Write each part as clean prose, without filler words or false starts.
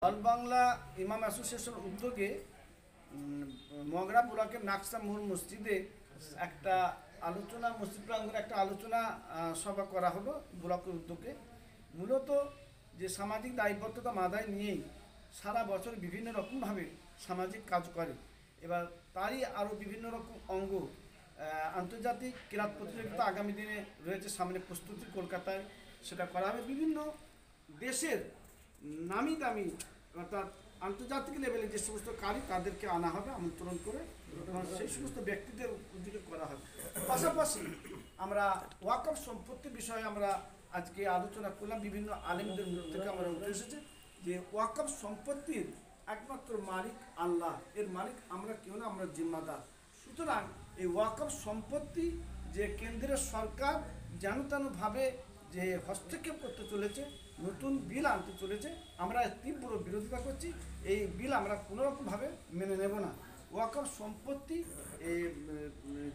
All Bangla ইমাম association উদ্যোগে মগরা ব্লকের নাকসা মূল মসজিদে একটা আলোচনা মসজিদ প্রাঙ্গণে একটা আলোচনা সভা করা হলো ব্লকের উদ্যোগে। মূলত যে সামাজিক দায়বদ্ধতা মাথায় নিয়েই সারা বছর বিভিন্ন রকমভাবে সামাজিক কাজ করে। এবার তারই আরও বিভিন্ন রকম অঙ্গ আন্তর্জাতিক ক্রীড়া প্রতিযোগিতা আগামী দিনে রয়েছে সামনে প্রস্তুতি, কলকাতায় সেটা করা হবে। বিভিন্ন দেশের নামি দামি অর্থাৎ আন্তর্জাতিক লেভেলে যে সমস্ত কারি তাদেরকে আনা হবে আমন্ত্রণ করে এবং সেই সমস্ত ব্যক্তিদের উদ্যোগে করা হবে। পাশাপাশি আমরা ওয়াকফ সম্পত্তির বিষয়ে আমরা আজকে আলোচনা করলাম। বিভিন্ন আলেমদের মুখ থেকে আমরা উঠে এসেছে যে ওয়াকফ সম্পত্তির একমাত্র মালিক আল্লাহ, এর মালিক আমরা কেউ না, আমরা জিম্মাদার। সুতরাং এই ওয়াকফ সম্পত্তি যে কেন্দ্রের সরকার যেন তেনভাবে যে হস্তক্ষেপ করতে চলেছে, নতুন বিল আনতে চলেছে, আমরা তীব্র বিরোধিতা করছি। এই বিল আমরা কোনোরকমভাবে মেনে নেব না। ওয়াকফ সম্পত্তি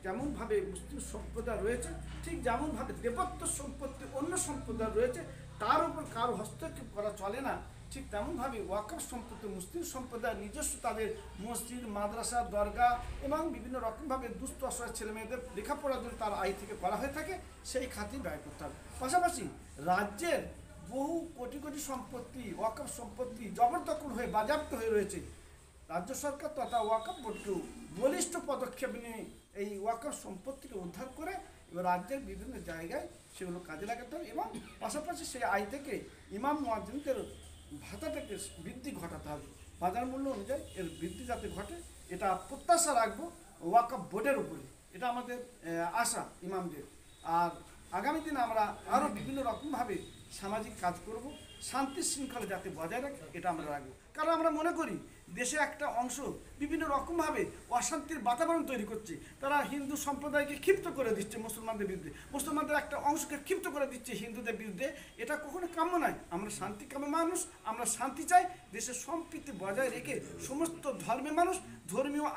যেমনভাবে মুসলিম সম্প্রদায় রয়েছে, ঠিক যেমনভাবে দেবত্ব সম্পত্তি অন্য সম্প্রদায় রয়েছে, তার উপর কারো হস্তক্ষেপ করা চলে না। ঠিক তেমনভাবে ওয়াকফ সম্পত্তি মুসলিম সম্প্রদায় নিজস্ব তাদের মসজিদ, মাদ্রাসা, দরগা এবং বিভিন্ন রকমভাবে দুস্থ অসহায় ছেলেমেয়েদের লেখাপড়ার জন্য তার আয় থেকে করা হয়ে থাকে, সেই খাতে ব্যয় করতে হবে। পাশাপাশি রাজ্যের বহু কোটি কোটি সম্পত্তি, ওয়াকফ সম্পত্তি জবরদখল হয়ে বাজেয়াপ্ত হয়ে রয়েছে। রাজ্য সরকার তথা ওয়াকফ বোর্ডকেও বলিষ্ঠ পদক্ষেপ নিয়ে এই ওয়াকফ সম্পত্তিকে উদ্ধার করে এবার রাজ্যের বিভিন্ন জায়গায় সেগুলো কাজে লাগাতে হবে এবং পাশাপাশি সেই আয় থেকে ইমাম মুয়াজ্জিনদের ভাতাটাকে বৃদ্ধি ঘটাতে হবে। বাজার মূল্য অনুযায়ী এর বৃদ্ধি যাতে ঘটে, এটা প্রত্যাশা রাখবো ওয়াকফ বোর্ডের উপরে। এটা আমাদের আশা ইমামদের। আর আগামী দিনে আমরা আরও বিভিন্ন রকমভাবে সামাজিক কাজ করব, শান্তি শৃঙ্খলা যাতে বজায় রাখে এটা আমরা রাখবো। কারণ আমরা মনে করি দেশে একটা অংশ বিভিন্ন রকমভাবে অশান্তির বাতাবরণ তৈরি করছে। তারা হিন্দু সম্প্রদায়কে ক্ষিপ্ত করে দিচ্ছে মুসলমানদের বিরুদ্ধে, মুসলমানদের একটা অংশকে ক্ষিপ্ত করে দিচ্ছে হিন্দুদের বিরুদ্ধে। এটা কখনো কাম্য নয়। আমরা শান্তিকামী মানুষ, আমরা শান্তি চাই। দেশের সম্প্রীতি বজায় রেখে সমস্ত ধর্মের মানুষ ধর্মীয়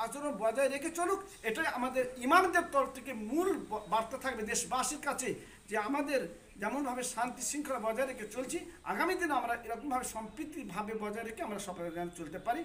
আচরণ বজায় রেখে চলুক, এটাই আমাদের ইমামদের তরফ থেকে মূল বার্তা থাকবে দেশবাসীর কাছে, যে আমাদের যেমনভাবে শান্তি শৃঙ্খলা বজায় রেখে চলছি, আগামী দিনে আমরা এরকমভাবে সম্প্রীতিভাবে বজায় রেখে আমরা সবাই চলতে পারি।